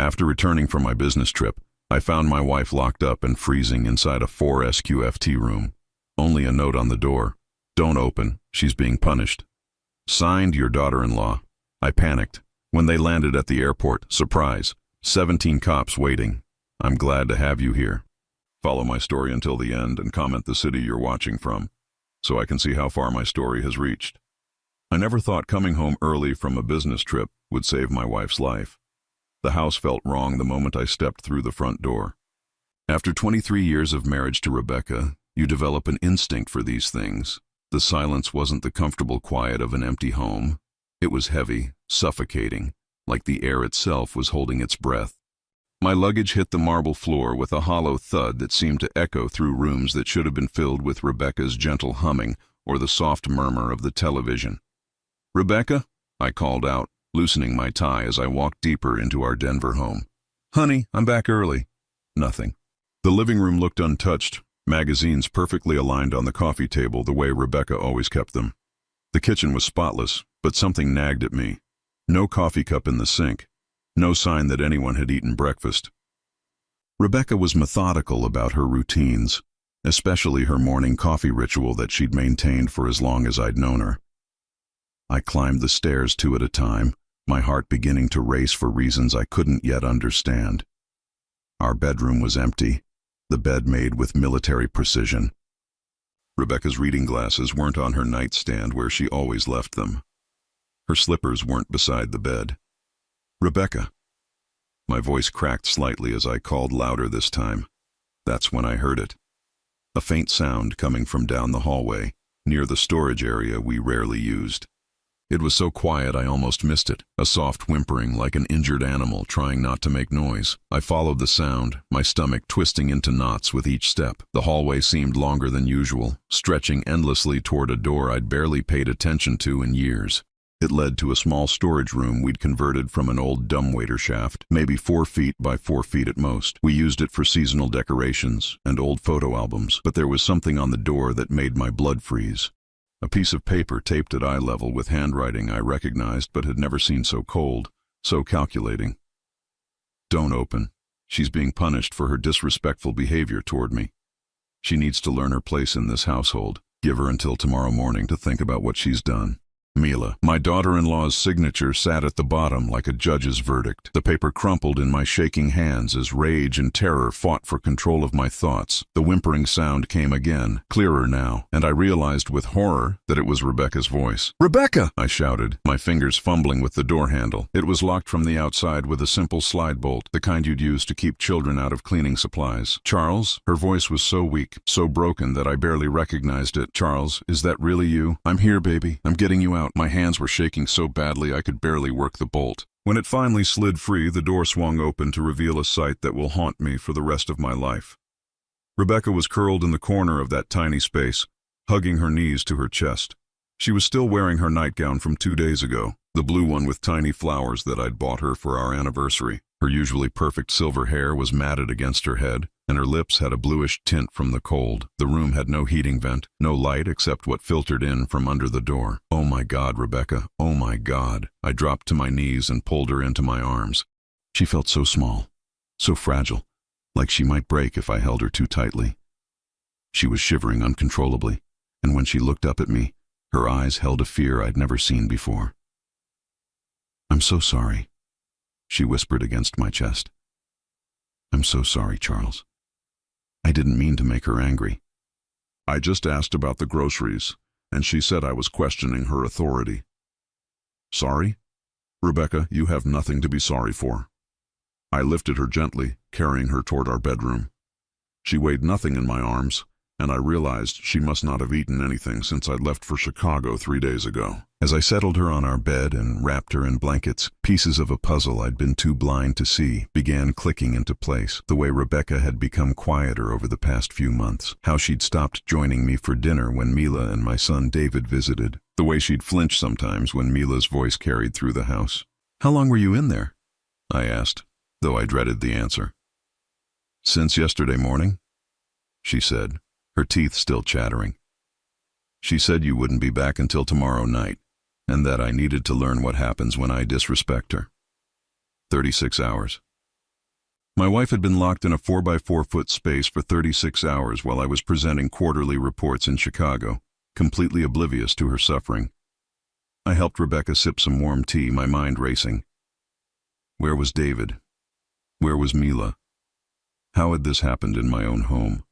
After returning from my business trip, I found my wife locked up and freezing inside a 4 SQFT room. Only a note on the door. Don't open, she's being punished. Signed, your daughter-in-law. I panicked. When they landed at the airport, surprise, 17 cops waiting. I'm glad to have you here. Follow my story until the end and comment the city you're watching from, so I can see how far my story has reached. I never thought coming home early from a business trip would save my wife's life. The house felt wrong the moment I stepped through the front door. After 23 years of marriage to Rebecca, you develop an instinct for these things. The silence wasn't the comfortable quiet of an empty home. It was heavy, suffocating, like the air itself was holding its breath. My luggage hit the marble floor with a hollow thud that seemed to echo through rooms that should have been filled with Rebecca's gentle humming or the soft murmur of the television. "Rebecca?" I called out, loosening my tie as I walked deeper into our Denver home. "Honey, I'm back early." Nothing. The living room looked untouched, magazines perfectly aligned on the coffee table the way Rebecca always kept them. The kitchen was spotless, but something nagged at me. No coffee cup in the sink. No sign that anyone had eaten breakfast. Rebecca was methodical about her routines, especially her morning coffee ritual that she'd maintained for as long as I'd known her. I climbed the stairs 2 at a time, my heart beginning to race for reasons I couldn't yet understand. Our bedroom was empty, the bed made with military precision. Rebecca's reading glasses weren't on her nightstand where she always left them. Her slippers weren't beside the bed. "Rebecca." My voice cracked slightly as I called louder this time. That's when I heard it. A faint sound coming from down the hallway, near the storage area we rarely used. It was so quiet I almost missed it, a soft whimpering like an injured animal trying not to make noise. I followed the sound, my stomach twisting into knots with each step. The hallway seemed longer than usual, stretching endlessly toward a door I'd barely paid attention to in years. It led to a small storage room we'd converted from an old dumbwaiter shaft, maybe 4 feet by 4 feet at most. We used it for seasonal decorations and old photo albums, but there was something on the door that made my blood freeze. A piece of paper taped at eye level with handwriting I recognized but had never seen so cold, so calculating. "Don't open. She's being punished for her disrespectful behavior toward me. She needs to learn her place in this household. Give her until tomorrow morning to think about what she's done. Mila." My daughter-in-law's signature sat at the bottom like a judge's verdict. The paper crumpled in my shaking hands as rage and terror fought for control of my thoughts. The whimpering sound came again, clearer now, and I realized with horror that it was Rebecca's voice. "Rebecca!" I shouted, my fingers fumbling with the door handle. It was locked from the outside with a simple slide bolt, the kind you'd use to keep children out of cleaning supplies. "Charles?" Her voice was so weak, so broken that I barely recognized it. "Charles, is that really you? I'm here, baby. I'm getting you out." My hands were shaking so badly I could barely work the bolt. When it finally slid free, the door swung open to reveal a sight that will haunt me for the rest of my life. Rebecca was curled in the corner of that tiny space, hugging her knees to her chest. She was still wearing her nightgown from 2 days ago, the blue one with tiny flowers that I'd bought her for our anniversary. Her usually perfect silver hair was matted against her head, and her lips had a bluish tint from the cold. The room had no heating vent, no light except what filtered in from under the door. "Oh my God, Rebecca, oh my God." I dropped to my knees and pulled her into my arms. She felt so small, so fragile, like she might break if I held her too tightly. She was shivering uncontrollably, and when she looked up at me, her eyes held a fear I'd never seen before. "I'm so sorry," she whispered against my chest. "I'm so sorry, Charles. I didn't mean to make her angry. I just asked about the groceries, and she said I was questioning her authority." "Sorry? Rebecca, you have nothing to be sorry for." I lifted her gently, carrying her toward our bedroom. She weighed nothing in my arms, and I realized she must not have eaten anything since I'd left for Chicago 3 days ago. As I settled her on our bed and wrapped her in blankets, pieces of a puzzle I'd been too blind to see began clicking into place. The way Rebecca had become quieter over the past few months, how she'd stopped joining me for dinner when Mila and my son David visited, the way she'd flinch sometimes when Mila's voice carried through the house. "How long were you in there?" I asked, though I dreaded the answer. "Since yesterday morning," she said, her teeth still chattering. "She said you wouldn't be back until tomorrow night, and that I needed to learn what happens when I disrespect her. 36 hours. My wife had been locked in a 4-by-4-foot space for 36 hours while I was presenting quarterly reports in Chicago, completely oblivious to her suffering. I helped Rebecca sip some warm tea, my mind racing. Where was David? Where was Mila? How had this happened in my own home?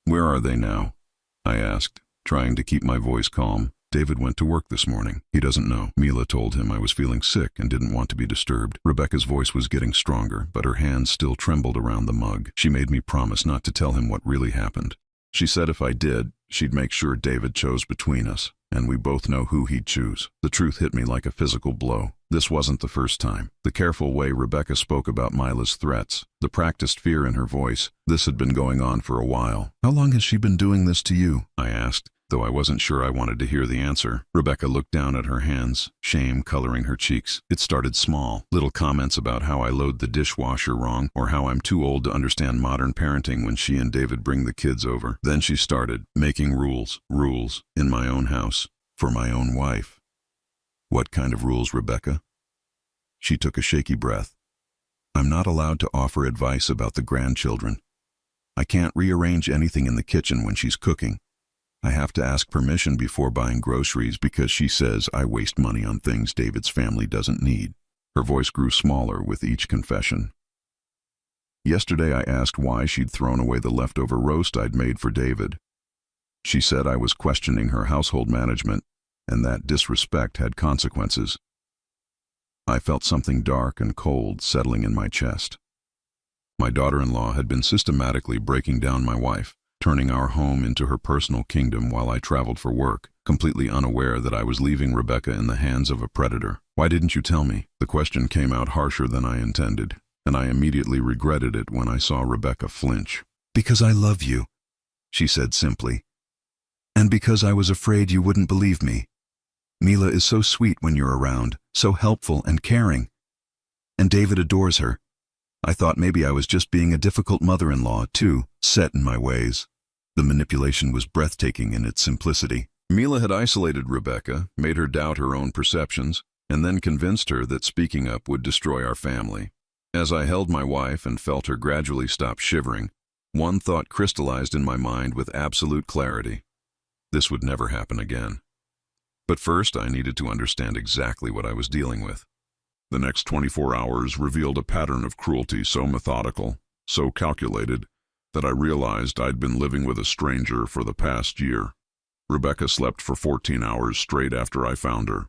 Where are they now? I asked, trying to keep my voice calm. David went to work this morning. He doesn't know. Mila told him I was feeling sick and didn't want to be disturbed. Rebecca's voice was getting stronger, but her hands still trembled around the mug. She made me promise not to tell him what really happened. She said if I did, she'd make sure David chose between us, and we both know who he'd choose. The truth hit me like a physical blow. This wasn't the first time. The careful way Rebecca spoke about Mila's threats, the practiced fear in her voice, this had been going on for a while. How long has she been doing this to you? I asked, though I wasn't sure I wanted to hear the answer. Rebecca looked down at her hands, shame coloring her cheeks. It started small, little comments about how I load the dishwasher wrong, or how I'm too old to understand modern parenting when she and David bring the kids over. Then she started making rules, in my own house, for my own wife. What kind of rules, Rebecca? She took a shaky breath. I'm not allowed to offer advice about the grandchildren. I can't rearrange anything in the kitchen when she's cooking. I have to ask permission before buying groceries because she says I waste money on things David's family doesn't need. Her voice grew smaller with each confession. Yesterday I asked why she'd thrown away the leftover roast I'd made for David. She said I was questioning her household management and that disrespect had consequences. I felt something dark and cold settling in my chest. My daughter-in-law had been systematically breaking down my wife, turning our home into her personal kingdom while I traveled for work, completely unaware that I was leaving Rebecca in the hands of a predator. Why didn't you tell me? The question came out harsher than I intended, and I immediately regretted it when I saw Rebecca flinch. Because I love you, she said simply. And because I was afraid you wouldn't believe me. Mila is so sweet when you're around, so helpful and caring. And David adores her. I thought maybe I was just being a difficult mother-in-law, too, set in my ways. The manipulation was breathtaking in its simplicity. Mila had isolated Rebecca, made her doubt her own perceptions, and then convinced her that speaking up would destroy our family. As I held my wife and felt her gradually stop shivering, one thought crystallized in my mind with absolute clarity. This would never happen again. But first, I needed to understand exactly what I was dealing with. The next 24 hours revealed a pattern of cruelty so methodical, so calculated, that I realized I'd been living with a stranger for the past year. Rebecca slept for 14 hours straight after I found her.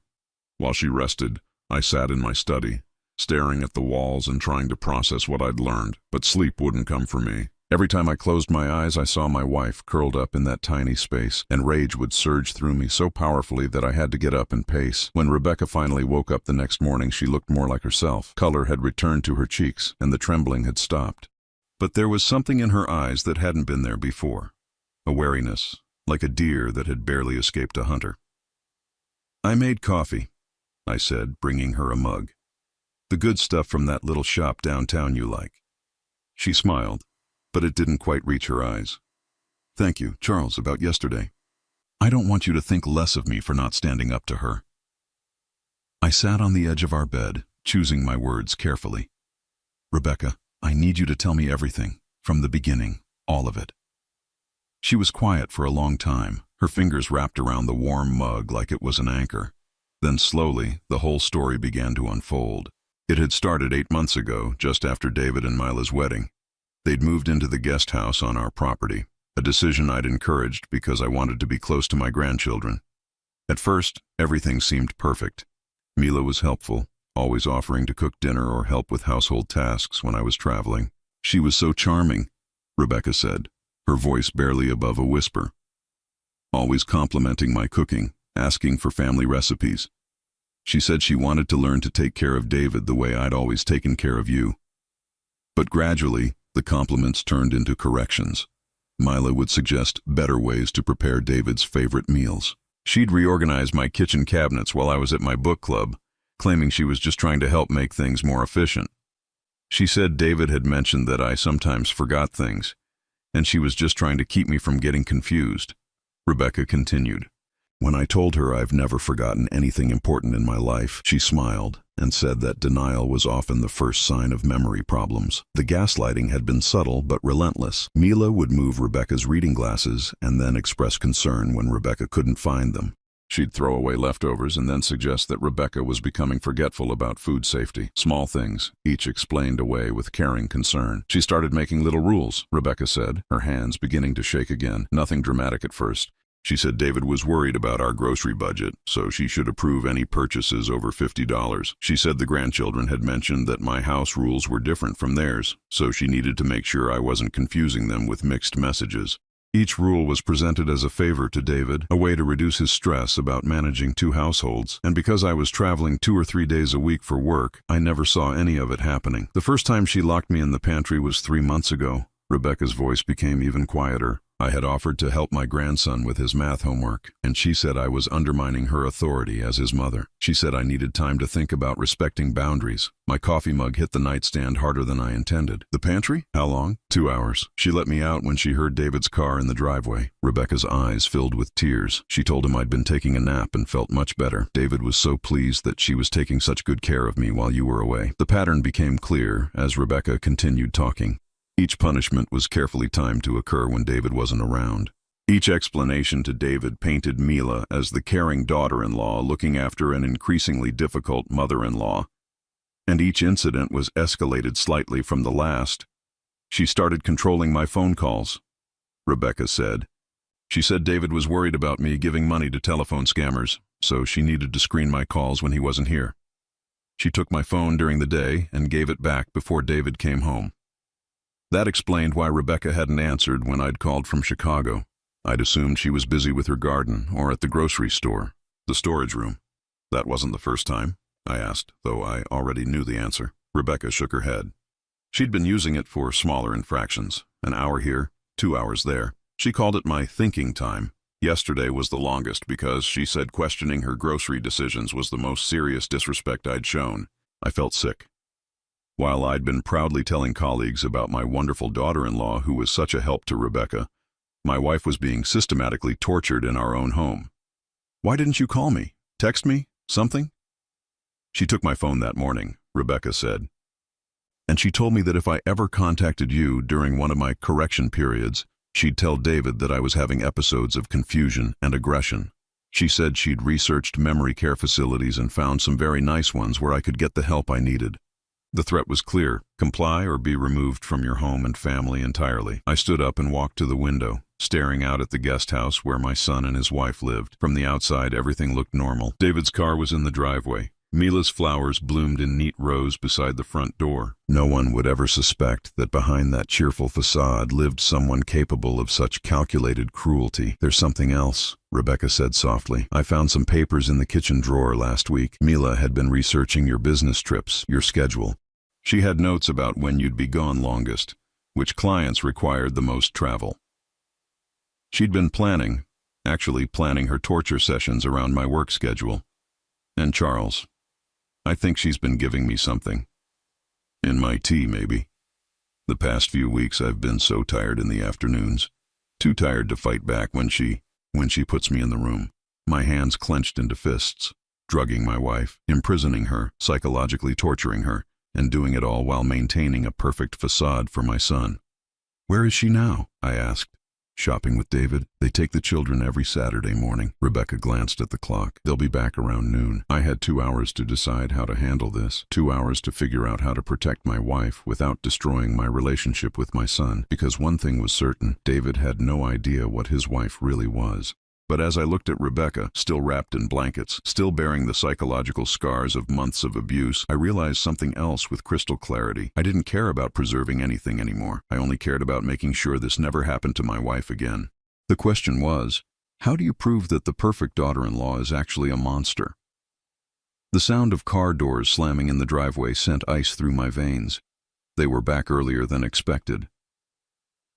While she rested, I sat in my study, staring at the walls and trying to process what I'd learned, but sleep wouldn't come for me. Every time I closed my eyes, I saw my wife curled up in that tiny space, and rage would surge through me so powerfully that I had to get up and pace. When Rebecca finally woke up the next morning, she looked more like herself. Color had returned to her cheeks, and the trembling had stopped. But there was something in her eyes that hadn't been there before. A wariness, like a deer that had barely escaped a hunter. I made coffee, I said, bringing her a mug. The good stuff from that little shop downtown you like. She smiled, but it didn't quite reach her eyes. Thank you, Charles, about yesterday. I don't want you to think less of me for not standing up to her. I sat on the edge of our bed, choosing my words carefully. Rebecca, I need you to tell me everything, from the beginning, all of it. She was quiet for a long time, her fingers wrapped around the warm mug like it was an anchor. Then slowly, the whole story began to unfold. It had started 8 months ago, just after David and Mila's wedding. They'd moved into the guest house on our property, a decision I'd encouraged because I wanted to be close to my grandchildren. At first, everything seemed perfect. Mila was helpful, always offering to cook dinner or help with household tasks when I was traveling. She was so charming, Rebecca said, her voice barely above a whisper. Always complimenting my cooking, asking for family recipes. She said she wanted to learn to take care of David the way I'd always taken care of you. But gradually, the compliments turned into corrections. Mila would suggest better ways to prepare David's favorite meals. She'd reorganize my kitchen cabinets while I was at my book club, claiming she was just trying to help make things more efficient. She said David had mentioned that I sometimes forgot things, and she was just trying to keep me from getting confused. Rebecca continued. When I told her I've never forgotten anything important in my life, she smiled, and said that denial was often the first sign of memory problems. The gaslighting had been subtle but relentless. Mila would move Rebecca's reading glasses and then express concern when Rebecca couldn't find them. She'd throw away leftovers and then suggest that Rebecca was becoming forgetful about food safety. Small things, each explained away with caring concern. She started making little rules, Rebecca said, her hands beginning to shake again. Nothing dramatic at first. She said David was worried about our grocery budget, so she should approve any purchases over $50. She said the grandchildren had mentioned that my house rules were different from theirs, so she needed to make sure I wasn't confusing them with mixed messages. Each rule was presented as a favor to David, a way to reduce his stress about managing two households, and because I was traveling 2 or 3 days a week for work, I never saw any of it happening. The first time she locked me in the pantry was 3 months ago. Rebecca's voice became even quieter. I had offered to help my grandson with his math homework, and she said I was undermining her authority as his mother. She said I needed time to think about respecting boundaries. My coffee mug hit the nightstand harder than I intended. The pantry? How long? 2 hours. She let me out when she heard David's car in the driveway. Rebecca's eyes filled with tears. She told him I'd been taking a nap and felt much better. David was so pleased that she was taking such good care of me while you were away. The pattern became clear as Rebecca continued talking. Each punishment was carefully timed to occur when David wasn't around. Each explanation to David painted Mila as the caring daughter-in-law looking after an increasingly difficult mother-in-law. And each incident was escalated slightly from the last. She started controlling my phone calls, Rebecca said. She said David was worried about me giving money to telephone scammers, so she needed to screen my calls when he wasn't here. She took my phone during the day and gave it back before David came home. That explained why Rebecca hadn't answered when I'd called from Chicago. I'd assumed she was busy with her garden or at the grocery store, the storage room. That wasn't the first time, I asked, though I already knew the answer. Rebecca shook her head. She'd been using it for smaller infractions, an hour here, 2 hours there. She called it my thinking time. Yesterday was the longest because she said questioning her grocery decisions was the most serious disrespect I'd shown. I felt sick. While I'd been proudly telling colleagues about my wonderful daughter-in-law who was such a help to Rebecca, my wife was being systematically tortured in our own home. Why didn't you call me? Text me? Something? She took my phone that morning, Rebecca said. And she told me that if I ever contacted you during one of my correction periods, she'd tell David that I was having episodes of confusion and aggression. She said she'd researched memory care facilities and found some very nice ones where I could get the help I needed. The threat was clear: comply or be removed from your home and family entirely. I stood up and walked to the window, staring out at the guest house where my son and his wife lived. From the outside, everything looked normal. David's car was in the driveway. Mila's flowers bloomed in neat rows beside the front door. No one would ever suspect that behind that cheerful facade lived someone capable of such calculated cruelty. There's something else, Rebecca said softly. I found some papers in the kitchen drawer last week. Mila had been researching your business trips, your schedule. She had notes about when you'd be gone longest, which clients required the most travel. She'd been planning her torture sessions around my work schedule. And Charles. I think she's been giving me something. In my tea, maybe. The past few weeks I've been so tired in the afternoons. Too tired to fight back when she puts me in the room. My hands clenched into fists, drugging my wife, imprisoning her, psychologically torturing her, and doing it all while maintaining a perfect facade for my son. Where is she now? I asked. Shopping with David. They take the children every Saturday morning. Rebecca glanced at the clock. They'll be back around noon. I had 2 hours to decide how to handle this. 2 hours to figure out how to protect my wife without destroying my relationship with my son. Because one thing was certain, David had no idea what his wife really was. But as I looked at Rebecca, still wrapped in blankets, still bearing the psychological scars of months of abuse, I realized something else with crystal clarity. I didn't care about preserving anything anymore. I only cared about making sure this never happened to my wife again. The question was, how do you prove that the perfect daughter-in-law is actually a monster? The sound of car doors slamming in the driveway sent ice through my veins. They were back earlier than expected.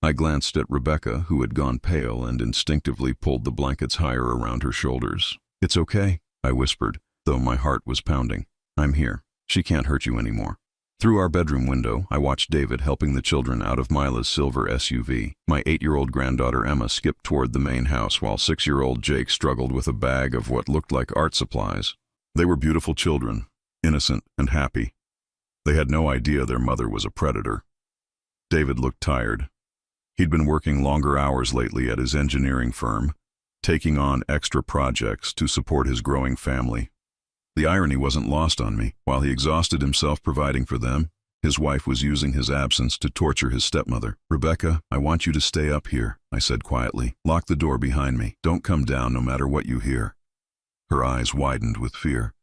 I glanced at Rebecca, who had gone pale, and instinctively pulled the blankets higher around her shoulders. It's okay, I whispered, though my heart was pounding. I'm here. She can't hurt you anymore. Through our bedroom window, I watched David helping the children out of Mila's silver SUV. My 8-year-old granddaughter Emma skipped toward the main house while 6-year-old Jake struggled with a bag of what looked like art supplies. They were beautiful children, innocent and happy. They had no idea their mother was a predator. David looked tired. He'd been working longer hours lately at his engineering firm, taking on extra projects to support his growing family. The irony wasn't lost on me. While he exhausted himself providing for them, his wife was using his absence to torture his stepmother. "Rebecca, I want you to stay up here," I said quietly. "Lock the door behind me. Don't come down no matter what you hear." Her eyes widened with fear.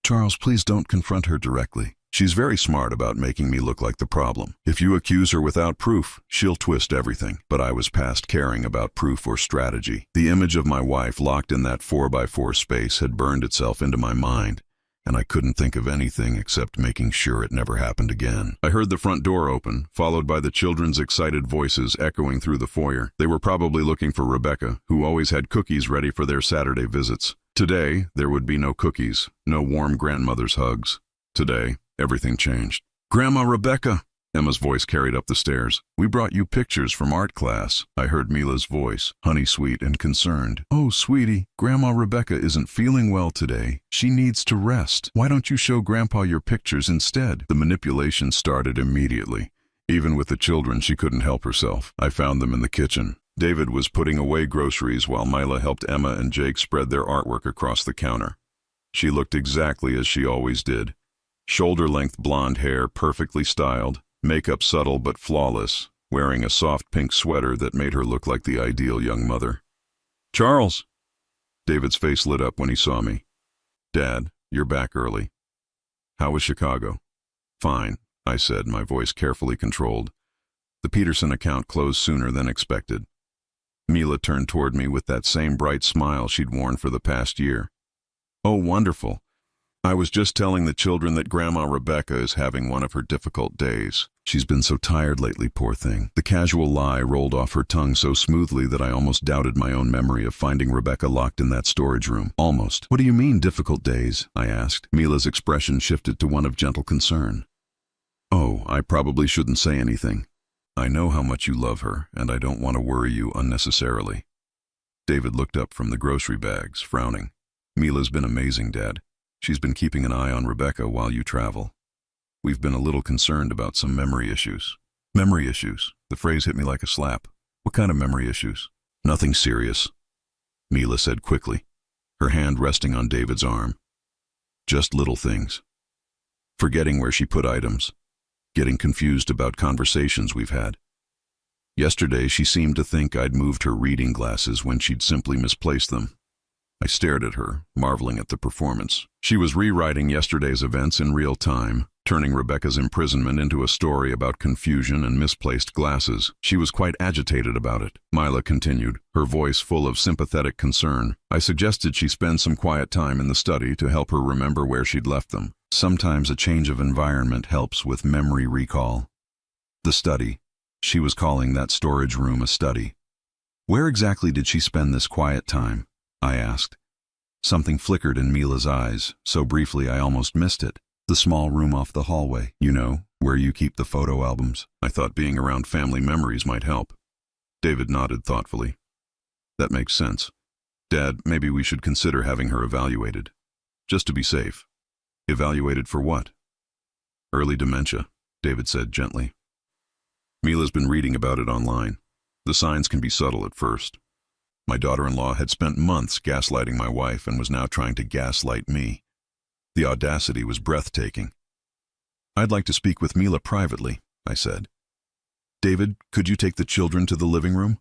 "Charles, please don't confront her directly. She's very smart about making me look like the problem. If you accuse her without proof, she'll twist everything." But I was past caring about proof or strategy. The image of my wife locked in that 4x4 space had burned itself into my mind, and I couldn't think of anything except making sure it never happened again. I heard the front door open, followed by the children's excited voices echoing through the foyer. They were probably looking for Rebecca, who always had cookies ready for their Saturday visits. Today, there would be no cookies, no warm grandmother's hugs. Today, everything changed. "Grandma Rebecca," Emma's voice carried up the stairs. "We brought you pictures from art class." I heard Mila's voice, honey-sweet and concerned. "Oh, sweetie, Grandma Rebecca isn't feeling well today. She needs to rest. Why don't you show Grandpa your pictures instead?" The manipulation started immediately. Even with the children, she couldn't help herself. I found them in the kitchen. David was putting away groceries while Mila helped Emma and Jake spread their artwork across the counter. She looked exactly as she always did. Shoulder-length blonde hair, perfectly styled, makeup subtle but flawless, wearing a soft pink sweater that made her look like the ideal young mother. "Charles!" David's face lit up when he saw me. "Dad, you're back early. How was Chicago?" "Fine," I said, my voice carefully controlled. The Peterson account closed sooner than expected. Mila turned toward me with that same bright smile she'd worn for the past year. "Oh, wonderful. I was just telling the children that Grandma Rebecca is having one of her difficult days. She's been so tired lately, poor thing." The casual lie rolled off her tongue so smoothly that I almost doubted my own memory of finding Rebecca locked in that storage room. Almost. "What do you mean, difficult days?" I asked. Mila's expression shifted to one of gentle concern. "Oh, I probably shouldn't say anything. I know how much you love her, and I don't want to worry you unnecessarily." David looked up from the grocery bags, frowning. "Mila's been amazing, Dad. She's been keeping an eye on Rebecca while you travel. We've been a little concerned about some memory issues." "Memory issues?" The phrase hit me like a slap. "What kind of memory issues?" "Nothing serious," Mila said quickly, her hand resting on David's arm. "Just little things. Forgetting where she put items. Getting confused about conversations we've had. Yesterday, she seemed to think I'd moved her reading glasses when she'd simply misplaced them." I stared at her, marveling at the performance. She was rewriting yesterday's events in real time, turning Rebecca's imprisonment into a story about confusion and misplaced glasses. She was quite agitated about it. Mila continued, her voice full of sympathetic concern. "I suggested she spend some quiet time in the study to help her remember where she'd left them. Sometimes a change of environment helps with memory recall." The study. She was calling that storage room a study. "Where exactly did she spend this quiet time?" I asked. Something flickered in Mila's eyes, so briefly I almost missed it. "The small room off the hallway, you know, where you keep the photo albums." I thought being around family memories might help. David nodded thoughtfully. "That makes sense. Dad, maybe we should consider having her evaluated. Just to be safe." "Evaluated for what?" "Early dementia," David said gently. "Mila's been reading about it online. The signs can be subtle at first. My daughter-in-law had spent months gaslighting my wife and was now trying to gaslight me. The audacity was breathtaking. "I'd like to speak with Mila privately," I said. "David, could you take the children to the living room?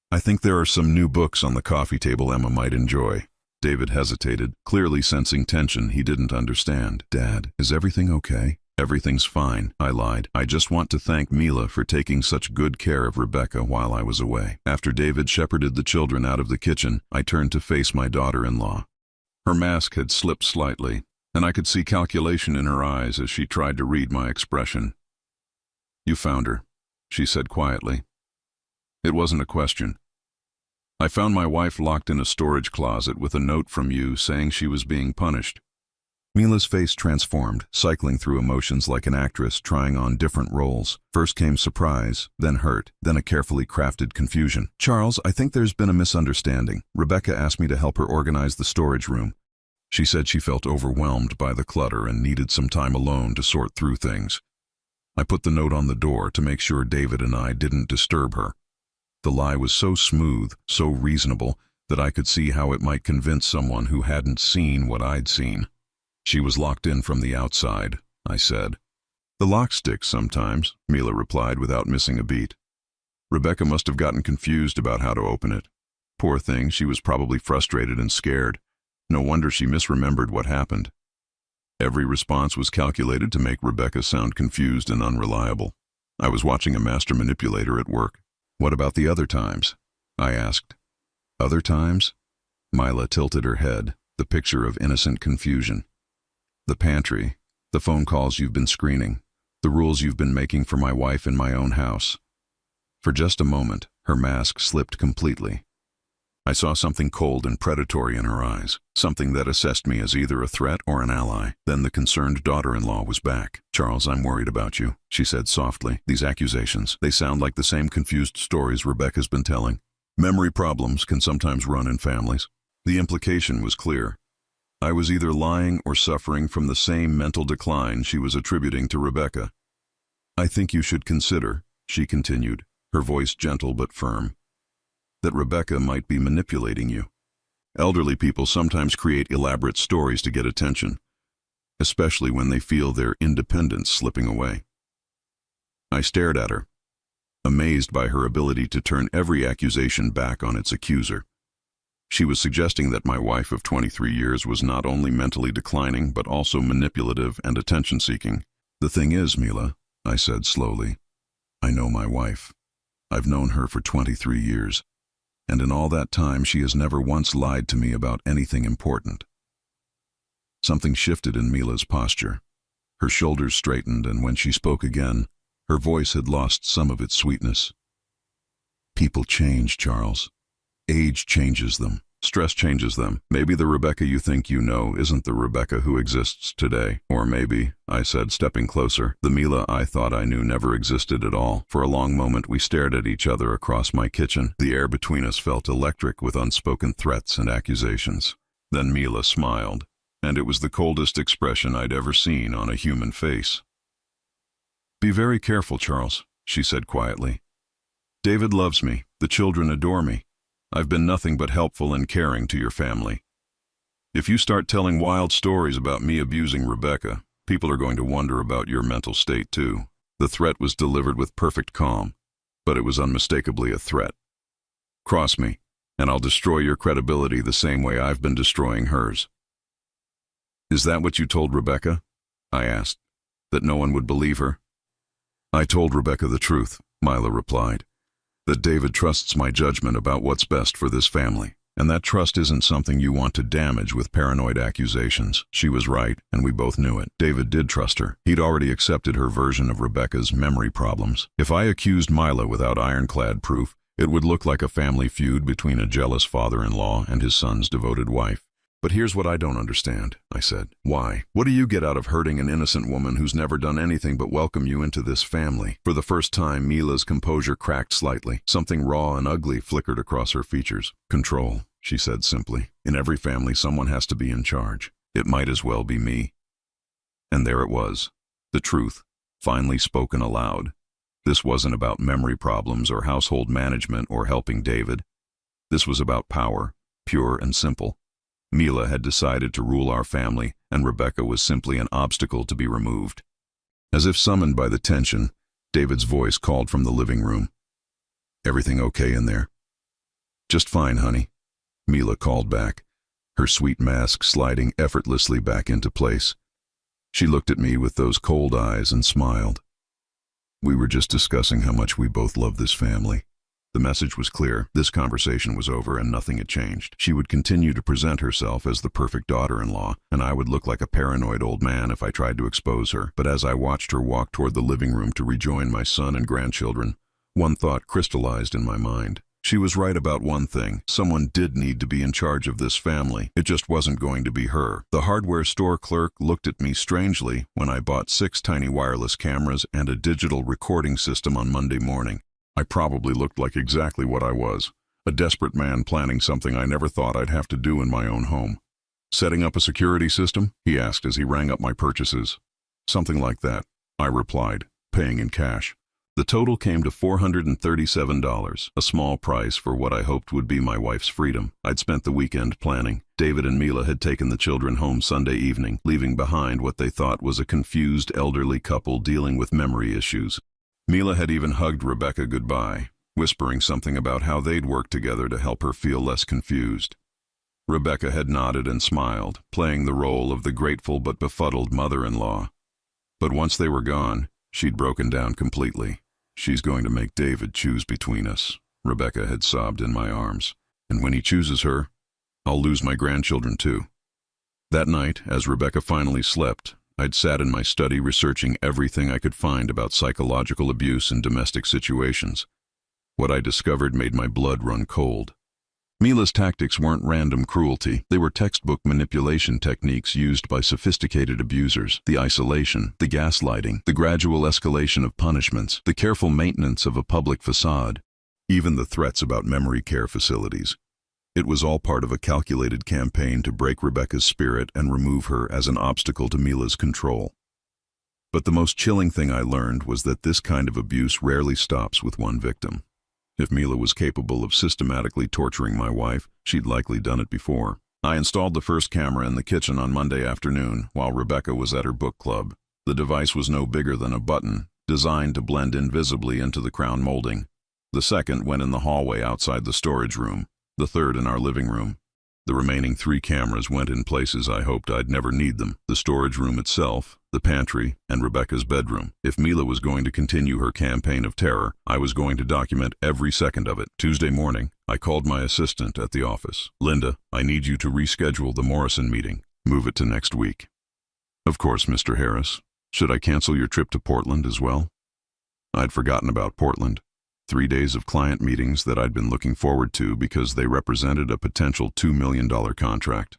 I think there are some new books on the coffee table Emma might enjoy." David hesitated, clearly sensing tension he didn't understand. "Dad, is everything okay?" "Everything's fine," I lied. "I just want to thank Mila for taking such good care of Rebecca while I was away." After David shepherded the children out of the kitchen, I turned to face my daughter-in-law. Her mask had slipped slightly, and I could see calculation in her eyes as she tried to read my expression. "You found her," she said quietly. "It wasn't a question. I found my wife locked in a storage closet with a note from you saying she was being punished." Mila's face transformed, cycling through emotions like an actress trying on different roles. First came surprise, then hurt, then a carefully crafted confusion. "Charles, I think there's been a misunderstanding. Rebecca asked me to help her organize the storage room. She said she felt overwhelmed by the clutter and needed some time alone to sort through things. I put the note on the door to make sure David and I didn't disturb her. The lie was so smooth, so reasonable, that I could see how it might convince someone who hadn't seen what I'd seen. She was locked in from the outside, I said. The lock sticks sometimes, Mila replied without missing a beat. Rebecca must have gotten confused about how to open it. Poor thing, she was probably frustrated and scared. No wonder she misremembered what happened. Every response was calculated to make Rebecca sound confused and unreliable. I was watching a master manipulator at work. What about the other times? I asked. Other times? Mila tilted her head, the picture of innocent confusion. The pantry, the phone calls you've been screening, the rules you've been making for my wife in my own house. For just a moment, her mask slipped completely. I saw something cold and predatory in her eyes, something that assessed me as either a threat or an ally. Then the concerned daughter-in-law was back. Charles, I'm worried about you, she said softly. These accusations, they sound like the same confused stories Rebecca's been telling. Memory problems can sometimes run in families. The implication was clear. I was either lying or suffering from the same mental decline she was attributing to Rebecca. I think you should consider, she continued, her voice gentle but firm, that Rebecca might be manipulating you. Elderly people sometimes create elaborate stories to get attention, especially when they feel their independence slipping away. I stared at her, amazed by her ability to turn every accusation back on its accuser. She was suggesting that my wife of 23 years was not only mentally declining but also manipulative and attention-seeking. The thing is, Mila, I said slowly, I know my wife. I've known her for 23 years, and in all that time she has never once lied to me about anything important. Something shifted in Mila's posture. Her shoulders straightened, and when she spoke again, her voice had lost some of its sweetness. People change, Charles. Age changes them. Stress changes them. Maybe the Rebecca you think you know isn't the Rebecca who exists today. Or maybe, I said, stepping closer, the Mila I thought I knew never existed at all. For a long moment we stared at each other across my kitchen. The air between us felt electric with unspoken threats and accusations. Then Mila smiled, and it was the coldest expression I'd ever seen on a human face. Be very careful, Charles, she said quietly. David loves me. The children adore me. I've been nothing but helpful and caring to your family. If you start telling wild stories about me abusing Rebecca, people are going to wonder about your mental state too. The threat was delivered with perfect calm, but it was unmistakably a threat. Cross me, and I'll destroy your credibility the same way I've been destroying hers. Is that what you told Rebecca? I asked. That no one would believe her? I told Rebecca the truth, Mila replied. That David trusts my judgment about what's best for this family, and that trust isn't something you want to damage with paranoid accusations. She was right, and we both knew it. David did trust her. He'd already accepted her version of Rebecca's memory problems. If I accused Mila without ironclad proof, it would look like a family feud between a jealous father-in-law and his son's devoted wife. But here's what I don't understand, I said. Why? What do you get out of hurting an innocent woman who's never done anything but welcome you into this family? For the first time, Mila's composure cracked slightly. Something raw and ugly flickered across her features. Control, she said simply. In every family, someone has to be in charge. It might as well be me. And there it was. The truth, finally spoken aloud. This wasn't about memory problems or household management or helping David. This was about power, pure and simple. Mila had decided to rule our family, and Rebecca was simply an obstacle to be removed. As if summoned by the tension, David's voice called from the living room. Everything okay in there? Just fine, honey, Mila called back, her sweet mask sliding effortlessly back into place. She looked at me with those cold eyes and smiled. We were just discussing how much we both love this family. The message was clear. This conversation was over and nothing had changed. She would continue to present herself as the perfect daughter-in-law, and I would look like a paranoid old man if I tried to expose her. But as I watched her walk toward the living room to rejoin my son and grandchildren, one thought crystallized in my mind. She was right about one thing. Someone did need to be in charge of this family. It just wasn't going to be her. The hardware store clerk looked at me strangely when I bought 6 tiny wireless cameras and a digital recording system on Monday morning. I probably looked like exactly what I was, a desperate man planning something I never thought I'd have to do in my own home. Setting up a security system? He asked as he rang up my purchases. Something like that, I replied, paying in cash. The total came to $437, a small price for what I hoped would be my wife's freedom. I'd spent the weekend planning. David and Mila had taken the children home Sunday evening, leaving behind what they thought was a confused elderly couple dealing with memory issues. Mila had even hugged Rebecca goodbye, whispering something about how they'd work together to help her feel less confused. Rebecca had nodded and smiled, playing the role of the grateful but befuddled mother-in-law. But once they were gone, she'd broken down completely. "She's going to make David choose between us," Rebecca had sobbed in my arms. "And when he chooses her, I'll lose my grandchildren too." That night, as Rebecca finally slept, I'd sat in my study researching everything I could find about psychological abuse in domestic situations. What I discovered made my blood run cold. Mila's tactics weren't random cruelty. They were textbook manipulation techniques used by sophisticated abusers. The isolation, the gaslighting, the gradual escalation of punishments, the careful maintenance of a public facade, even the threats about memory care facilities. It was all part of a calculated campaign to break Rebecca's spirit and remove her as an obstacle to Mila's control. But the most chilling thing I learned was that this kind of abuse rarely stops with one victim. If Mila was capable of systematically torturing my wife, she'd likely done it before. I installed the first camera in the kitchen on Monday afternoon while Rebecca was at her book club. The device was no bigger than a button, designed to blend invisibly into the crown molding. The second went in the hallway outside the storage room, the third in our living room. The remaining 3 cameras went in places I hoped I'd never need them: the storage room itself, the pantry, and Rebecca's bedroom. If Mila was going to continue her campaign of terror, I was going to document every second of it. Tuesday morning, I called my assistant at the office. "Linda, I need you to reschedule the Morrison meeting. Move it to next week." "Of course, Mr. Harris. Should I cancel your trip to Portland as well?" I'd forgotten about Portland. 3 days of client meetings that I'd been looking forward to because they represented a potential $2 million contract.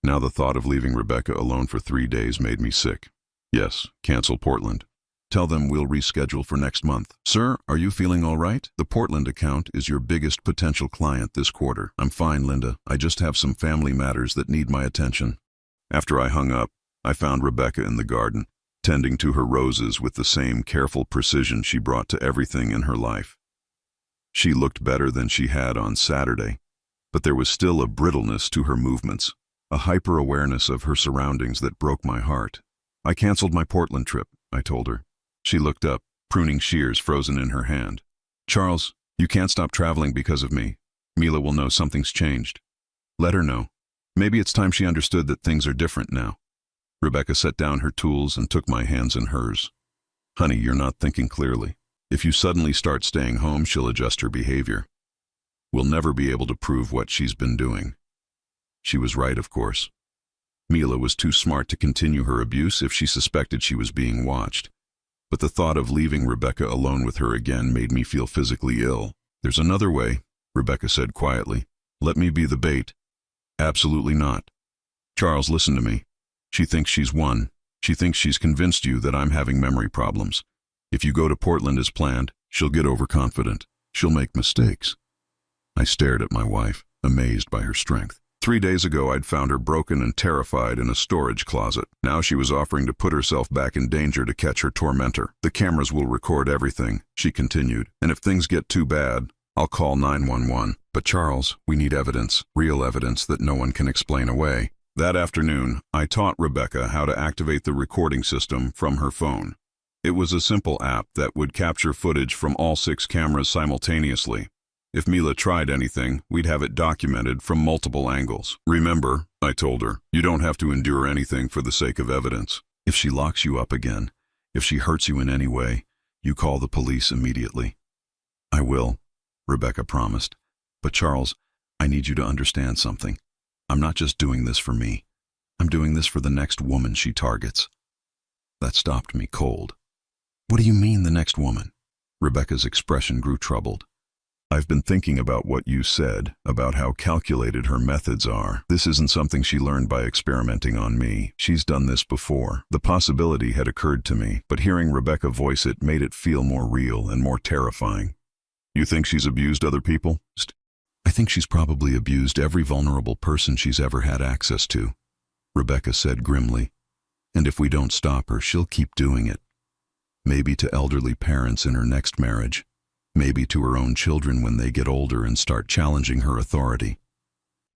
Now the thought of leaving Rebecca alone for 3 days made me sick. "Yes, cancel Portland. Tell them we'll reschedule for next month." "Sir, are you feeling all right? The Portland account is your biggest potential client this quarter." "I'm fine, Linda. I just have some family matters that need my attention." After I hung up, I found Rebecca in the garden, tending to her roses with the same careful precision she brought to everything in her life. She looked better than she had on Saturday, but there was still a brittleness to her movements, a hyper-awareness of her surroundings that broke my heart. "I canceled my Portland trip," I told her. She looked up, pruning shears frozen in her hand. "Charles, you can't stop traveling because of me. Mila will know something's changed. Let her know. Maybe it's time she understood that things are different now." Rebecca set down her tools and took my hands in hers. "Honey, you're not thinking clearly. If you suddenly start staying home, she'll adjust her behavior. We'll never be able to prove what she's been doing." She was right, of course. Mila was too smart to continue her abuse if she suspected she was being watched. But the thought of leaving Rebecca alone with her again made me feel physically ill. "There's another way," Rebecca said quietly. "Let me be the bait." "Absolutely not. Charles, listen to me. She thinks she's won. She thinks she's convinced you that I'm having memory problems. If you go to Portland as planned, she'll get overconfident. She'll make mistakes." I stared at my wife, amazed by her strength. 3 days ago, I'd found her broken and terrified in a storage closet. Now she was offering to put herself back in danger to catch her tormentor. "The cameras will record everything," she continued. "And if things get too bad, I'll call 911. But Charles, we need evidence, real evidence that no one can explain away." That afternoon, I taught Rebecca how to activate the recording system from her phone. It was a simple app that would capture footage from all 6 cameras simultaneously. If Mila tried anything, we'd have it documented from multiple angles. "Remember," I told her, "you don't have to endure anything for the sake of evidence. If she locks you up again, if she hurts you in any way, you call the police immediately." "I will," Rebecca promised. "But Charles, I need you to understand something. I'm not just doing this for me. I'm doing this for the next woman she targets." That stopped me cold. "What do you mean, the next woman?" Rebecca's expression grew troubled. "I've been thinking about what you said, about how calculated her methods are. This isn't something she learned by experimenting on me. She's done this before." The possibility had occurred to me, but hearing Rebecca voice it made it feel more real and more terrifying. "You think she's abused other people?" "I think she's probably abused every vulnerable person she's ever had access to. Rebecca said grimly. And if we don't stop her, she'll keep doing it. Maybe to elderly parents in her next marriage. Maybe to her own children when they get older and start challenging her authority.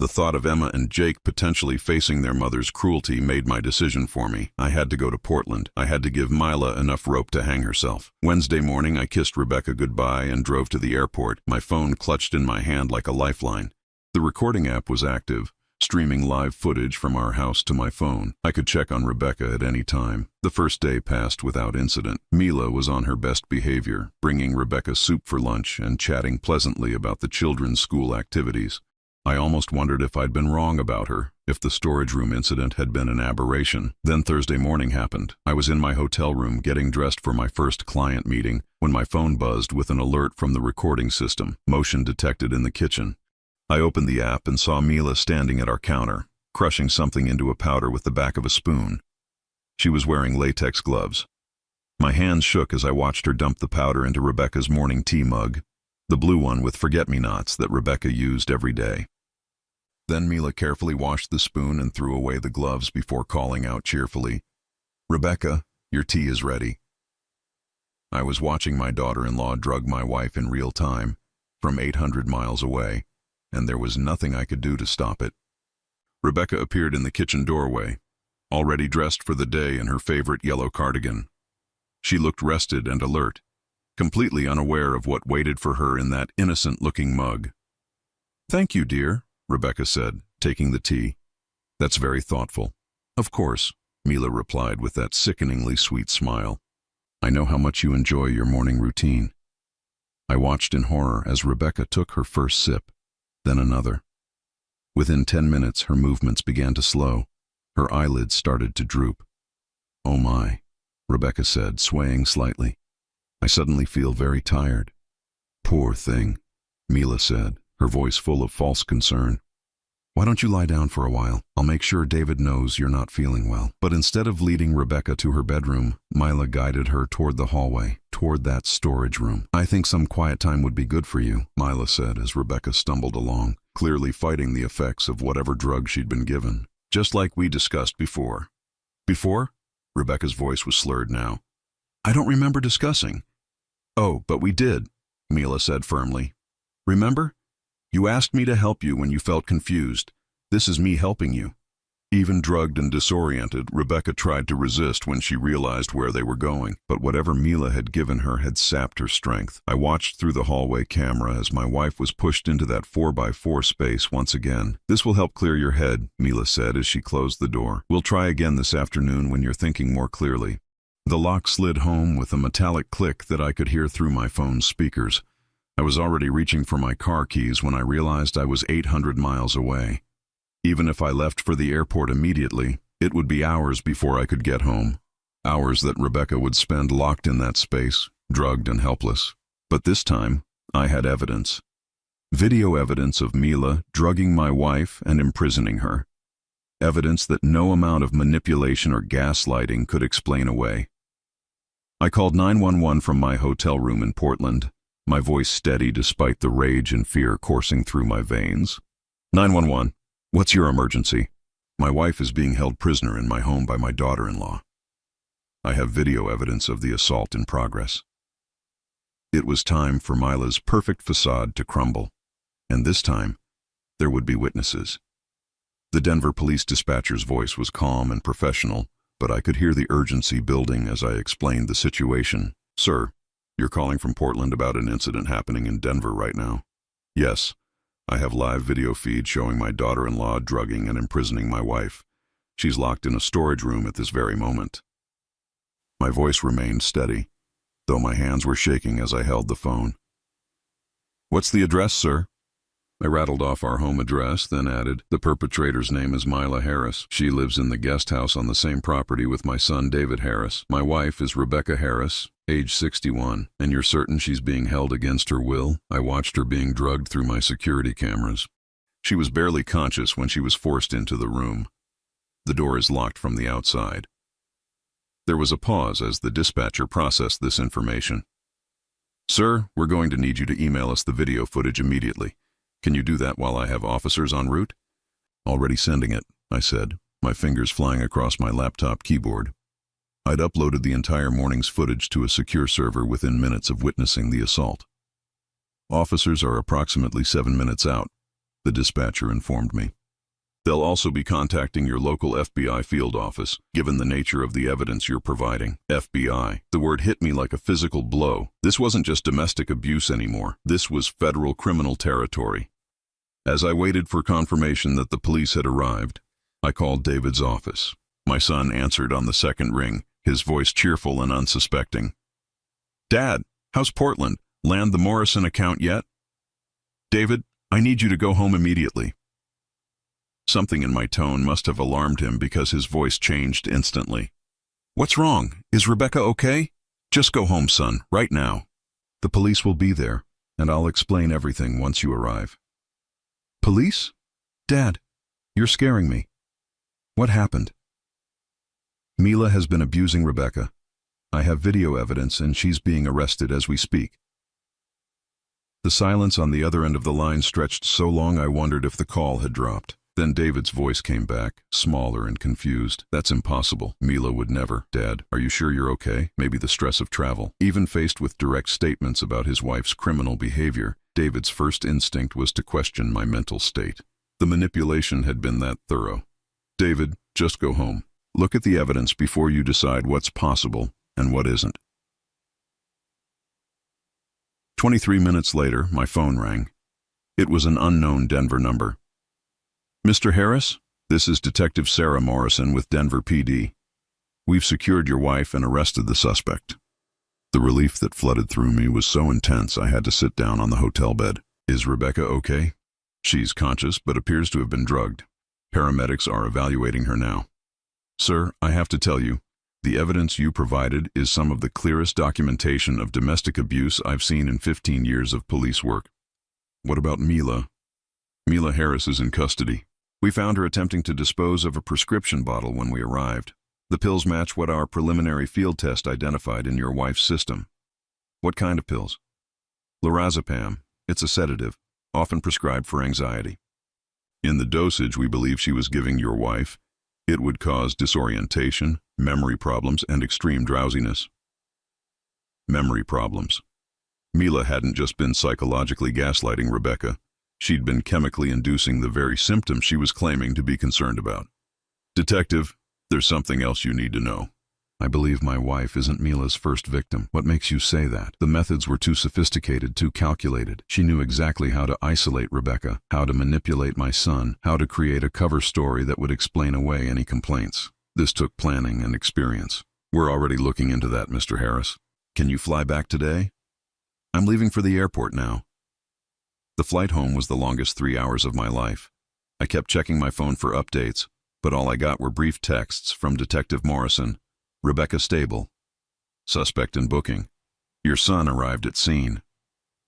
The thought of Emma and Jake potentially facing their mother's cruelty made my decision for me. I had to go to Portland. I had to give Mila enough rope to hang herself. Wednesday morning, I kissed Rebecca goodbye and drove to the airport, my phone clutched in my hand like a lifeline. The recording app was active, streaming live footage from our house to my phone. I could check on Rebecca at any time. The first day passed without incident. Mila was on her best behavior, bringing Rebecca soup for lunch and chatting pleasantly about the children's school activities. I almost wondered if I'd been wrong about her, if the storage room incident had been an aberration. Then Thursday morning happened. I was in my hotel room getting dressed for my first client meeting when my phone buzzed with an alert from the recording system, motion detected in the kitchen. I opened the app and saw Mila standing at our counter, crushing something into a powder with the back of a spoon. She was wearing latex gloves. My hands shook as I watched her dump the powder into Rebecca's morning tea mug, the blue one with forget-me-nots that Rebecca used every day. Then Mila carefully washed the spoon and threw away the gloves before calling out cheerfully, "Rebecca, your tea is ready." I was watching my daughter-in-law drug my wife in real time, from 800 miles away, and there was nothing I could do to stop it. Rebecca appeared in the kitchen doorway, already dressed for the day in her favorite yellow cardigan. She looked rested and alert, completely unaware of what waited for her in that innocent-looking mug. "Thank you, dear," Rebecca said, taking the tea. "That's very thoughtful." "Of course," Mila replied with that sickeningly sweet smile. "I know how much you enjoy your morning routine." I watched in horror as Rebecca took her first sip, then another. Within 10 minutes, her movements began to slow. Her eyelids started to droop. "Oh my," Rebecca said, swaying slightly. "I suddenly feel very tired." "Poor thing," Mila said, her voice full of false concern. "Why don't you lie down for a while? I'll make sure David knows you're not feeling well." But instead of leading Rebecca to her bedroom, Mila guided her toward the hallway, toward that storage room. "I think some quiet time would be good for you," Mila said as Rebecca stumbled along, clearly fighting the effects of whatever drug she'd been given. "Just like we discussed before." "Before?" Rebecca's voice was slurred now. "I don't remember discussing." "Oh, but we did," Mila said firmly. "Remember? You asked me to help you when you felt confused. This is me helping you." Even drugged and disoriented, Rebecca tried to resist when she realized where they were going, but whatever Mila had given her had sapped her strength. I watched through the hallway camera as my wife was pushed into that 4x4 space once again. "This will help clear your head," Mila said as she closed the door. "We'll try again this afternoon when you're thinking more clearly." The lock slid home with a metallic click that I could hear through my phone's speakers. I was already reaching for my car keys when I realized I was 800 miles away. Even if I left for the airport immediately, it would be hours before I could get home. Hours that Rebecca would spend locked in that space, drugged and helpless. But this time, I had evidence. Video evidence of Mila drugging my wife and imprisoning her. Evidence that no amount of manipulation or gaslighting could explain away. I called 911 from my hotel room in Portland, my voice steady despite the rage and fear coursing through my veins. 911, what's your emergency? My wife is being held prisoner in my home by my daughter-in-law. I have video evidence of the assault in progress. It was time for Mila's perfect facade to crumble, and this time, there would be witnesses. The Denver police dispatcher's voice was calm and professional, but I could hear the urgency building as I explained the situation. "Sir, you're calling from Portland about an incident happening in Denver right now." "Yes, I have live video feed showing my daughter-in-law drugging and imprisoning my wife. She's locked in a storage room at this very moment." My voice remained steady, though my hands were shaking as I held the phone. "What's the address, sir?" I rattled off our home address, then added, "The perpetrator's name is Mila Harris. She lives in the guest house on the same property with my son David Harris. My wife is Rebecca Harris, age 61, and you're certain she's being held against her will? I watched her being drugged through my security cameras. She was barely conscious when she was forced into the room. The door is locked from the outside." There was a pause as the dispatcher processed this information. "Sir, we're going to need you to email us the video footage immediately. Can you do that while I have officers en route?" "Already sending it," I said, my fingers flying across my laptop keyboard. I'd uploaded the entire morning's footage to a secure server within minutes of witnessing the assault. Officers are approximately 7 minutes out, the dispatcher informed me. They'll also be contacting your local FBI field office, given the nature of the evidence you're providing. FBI. The word hit me like a physical blow. This wasn't just domestic abuse anymore. This was federal criminal territory. As I waited for confirmation that the police had arrived, I called David's office. My son answered on the second ring, his voice cheerful and unsuspecting. "Dad, how's Portland? Land the Morrison account yet?" "David, I need you to go home immediately." Something in my tone must have alarmed him because his voice changed instantly. "What's wrong? Is Rebecca okay? Just go home, son, right now." "The police will be there, and I'll explain everything once you arrive." "Police? Dad, you're scaring me. What happened?" "Mila has been abusing Rebecca. I have video evidence and she's being arrested as we speak." The silence on the other end of the line stretched so long I wondered if the call had dropped. Then David's voice came back, smaller and confused. "That's impossible. Mila would never." "Dad, are you sure you're okay? Maybe the stress of travel." Even faced with direct statements about his wife's criminal behavior, David's first instinct was to question my mental state. The manipulation had been that thorough. "David, just go home. Look at the evidence before you decide what's possible and what isn't." 23 minutes later, my phone rang. It was an unknown Denver number. "Mr. Harris, this is Detective Sarah Morrison with Denver PD. We've secured your wife and arrested the suspect." The relief that flooded through me was so intense I had to sit down on the hotel bed. "Is Rebecca okay?" "She's conscious but appears to have been drugged. Paramedics are evaluating her now." "Sir, I have to tell you, the evidence you provided is some of the clearest documentation of domestic abuse I've seen in 15 years of police work." "What about Mila?" "Mila Harris is in custody. We found her attempting to dispose of a prescription bottle when we arrived. The pills match what our preliminary field test identified in your wife's system." "What kind of pills?" "Lorazepam. It's a sedative, often prescribed for anxiety. In the dosage we believe she was giving your wife, it would cause disorientation, memory problems, and extreme drowsiness." Memory problems. Mila hadn't just been psychologically gaslighting Rebecca. She'd been chemically inducing the very symptoms she was claiming to be concerned about. "Detective, there's something else you need to know." "I believe my wife isn't Mila's first victim." "What makes you say that?" "The methods were too sophisticated, too calculated. She knew exactly how to isolate Rebecca, how to manipulate my son, how to create a cover story that would explain away any complaints. This took planning and experience." "We're already looking into that, Mr. Harris. Can you fly back today?" "I'm leaving for the airport now." The flight home was the longest 3 hours of my life. I kept checking my phone for updates, but all I got were brief texts from Detective Morrison. "Rebecca stable. Suspect in booking. Your son arrived at scene."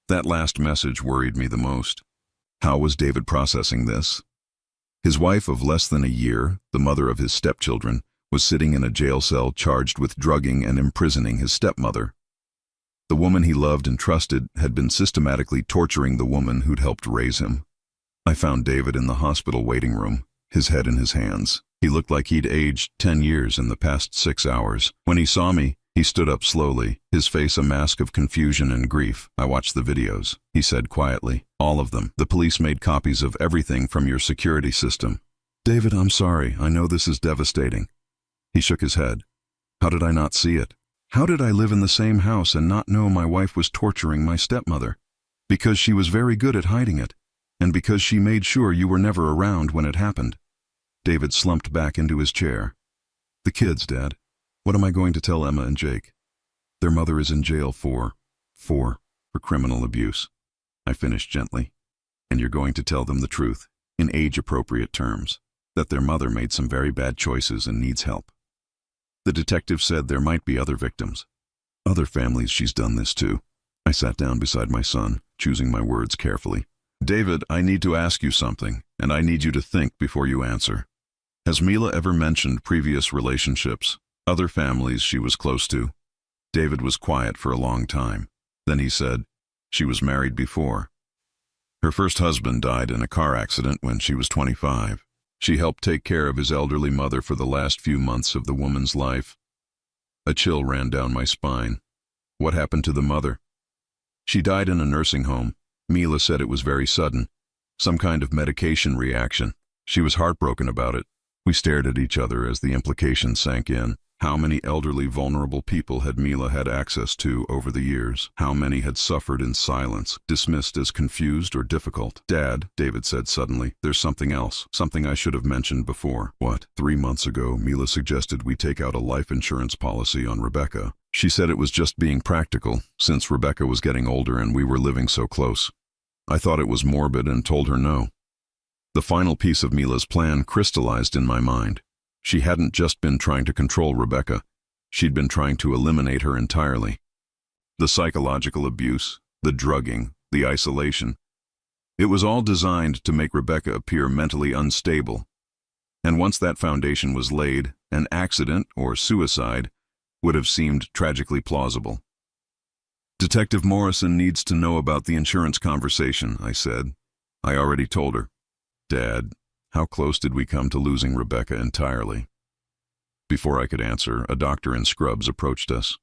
That last message worried me the most. How was David processing this? His wife of less than a year, the mother of his stepchildren, was sitting in a jail cell charged with drugging and imprisoning his stepmother. The woman he loved and trusted had been systematically torturing the woman who'd helped raise him. I found David in the hospital waiting room, his head in his hands. He looked like he'd aged 10 years in the past 6 hours. When he saw me, he stood up slowly, his face a mask of confusion and grief. "I watched the videos," he said quietly. "All of them. The police made copies of everything from your security system." "David, I'm sorry. I know this is devastating." He shook his head. "How did I not see it? How did I live in the same house and not know my wife was torturing my stepmother? Because she was very good at hiding it, and because she made sure you were never around when it happened." David slumped back into his chair. "The kids, Dad. What am I going to tell Emma and Jake?" "Their mother is in jail for criminal abuse," I finished gently. "And you're going to tell them the truth, in age-appropriate terms, that their mother made some very bad choices and needs help." The detective said there might be other victims. "Other families she's done this to." I sat down beside my son, choosing my words carefully. "David, I need to ask you something, and I need you to think before you answer. Has Mila ever mentioned previous relationships, other families she was close to?" David was quiet for a long time. Then he said, "She was married before. Her first husband died in a car accident when she was 25. She helped take care of his elderly mother for the last few months of the woman's life. A chill ran down my spine. What happened to the mother? She died in a nursing home. Mila said it was very sudden. Some kind of medication reaction. She was heartbroken about it. We stared at each other as the implications sank in. How many elderly, vulnerable people had Mila had access to over the years? How many had suffered in silence, dismissed as confused or difficult? "Dad," David said suddenly, "there's something else, something I should have mentioned before." "What?" 3 months ago, Mila suggested we take out a life insurance policy on Rebecca. She said it was just being practical, since Rebecca was getting older and we were living so close. I thought it was morbid and told her no. The final piece of Mila's plan crystallized in my mind. She hadn't just been trying to control Rebecca. She'd been trying to eliminate her entirely. The psychological abuse, the drugging, the isolation. It was all designed to make Rebecca appear mentally unstable. And once that foundation was laid, an accident or suicide would have seemed tragically plausible. "Detective Morrison needs to know about the insurance conversation," I said. "I already told her." "Dad, how close did we come to losing Rebecca entirely?" Before I could answer, a doctor in scrubs approached us.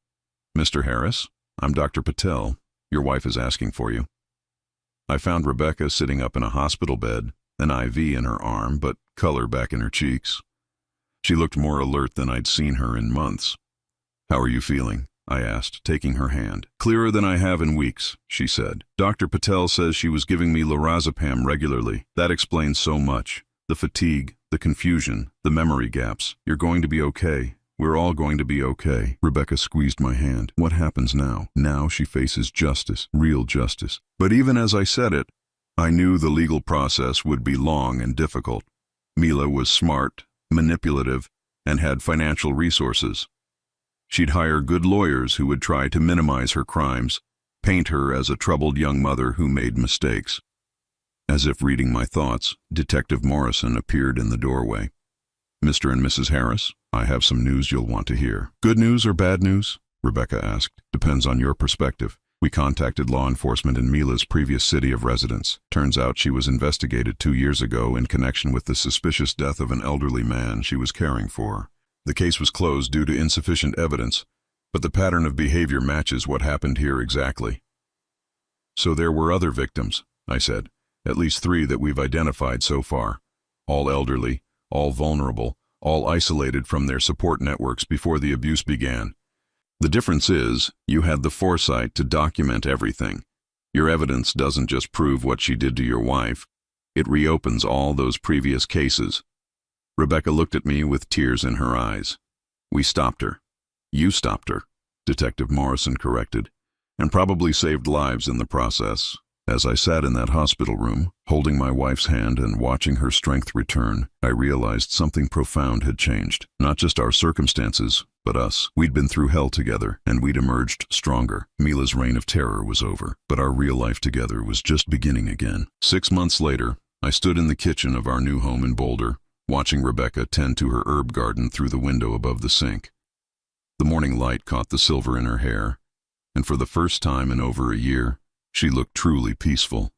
"Mr. Harris, I'm Dr. Patel. Your wife is asking for you." I found Rebecca sitting up in a hospital bed, an IV in her arm, but color back in her cheeks. She looked more alert than I'd seen her in months. "How are you feeling?" I asked, taking her hand. "Clearer than I have in weeks," she said. "Dr. Patel says she was giving me lorazepam regularly. That explains so much. The fatigue, the confusion, the memory gaps. You're going to be okay. We're all going to be okay." Rebecca squeezed my hand. "What happens now?" "Now she faces justice, real justice." But even as I said it, I knew the legal process would be long and difficult. Mila was smart, manipulative, and had financial resources. She'd hire good lawyers who would try to minimize her crimes, paint her as a troubled young mother who made mistakes. As if reading my thoughts, Detective Morrison appeared in the doorway. "Mr. and Mrs. Harris, I have some news you'll want to hear." "Good news or bad news?" Rebecca asked. "Depends on your perspective. We contacted law enforcement in Mila's previous city of residence. Turns out she was investigated 2 years ago in connection with the suspicious death of an elderly man she was caring for. The case was closed due to insufficient evidence, but the pattern of behavior matches what happened here exactly." "So there were other victims," I said. "At least 3 that we've identified so far. All elderly, all vulnerable, all isolated from their support networks before the abuse began. The difference is, you had the foresight to document everything. Your evidence doesn't just prove what she did to your wife, it reopens all those previous cases." Rebecca looked at me with tears in her eyes. "We stopped her." "You stopped her," Detective Morrison corrected, "and probably saved lives in the process." As I sat in that hospital room, holding my wife's hand and watching her strength return, I realized something profound had changed. Not just our circumstances, but us. We'd been through hell together, and we'd emerged stronger. Mila's reign of terror was over, but our real life together was just beginning again. 6 months later, I stood in the kitchen of our new home in Boulder, watching Rebecca tend to her herb garden through the window above the sink. The morning light caught the silver in her hair, and for the first time in over a year, she looked truly peaceful.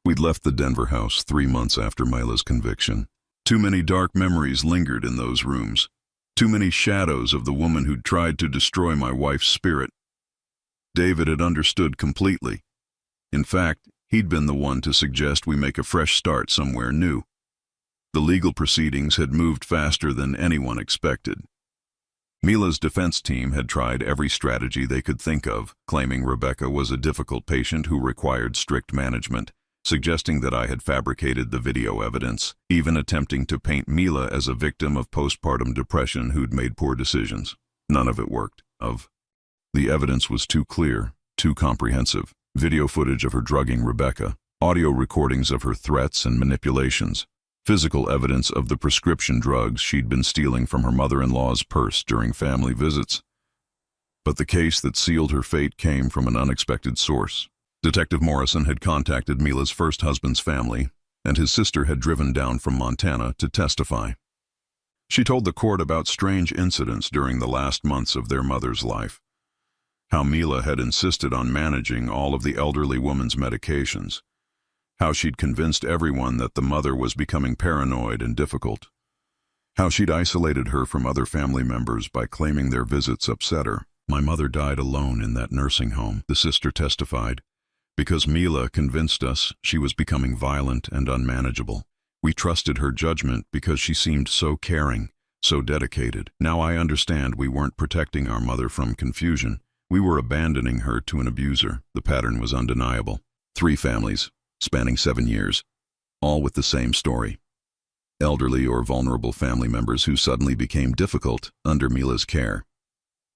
We'd left the Denver house 3 months after Mila's conviction. Too many dark memories lingered in those rooms. Too many shadows of the woman who'd tried to destroy my wife's spirit. David had understood completely. In fact, he'd been the one to suggest we make a fresh start somewhere new. The legal proceedings had moved faster than anyone expected. Mila's defense team had tried every strategy they could think of, claiming Rebecca was a difficult patient who required strict management, suggesting that I had fabricated the video evidence, even attempting to paint Mila as a victim of postpartum depression who'd made poor decisions. None of it worked. The evidence was too clear, too comprehensive. Video footage of her drugging Rebecca, audio recordings of her threats and manipulations, physical evidence of the prescription drugs she'd been stealing from her mother-in-law's purse during family visits. But the case that sealed her fate came from an unexpected source. Detective Morrison had contacted Mila's first husband's family, and his sister had driven down from Montana to testify. She told the court about strange incidents during the last months of their mother's life. How Mila had insisted on managing all of the elderly woman's medications. How she'd convinced everyone that the mother was becoming paranoid and difficult. How she'd isolated her from other family members by claiming their visits upset her. My mother died alone in that nursing home, the sister testified, because Mila convinced us she was becoming violent and unmanageable. We trusted her judgment because she seemed so caring, so dedicated. Now I understand we weren't protecting our mother from confusion. We were abandoning her to an abuser. The pattern was undeniable. 3 families, spanning 7 years, all with the same story. Elderly or vulnerable family members who suddenly became difficult under Mila's care.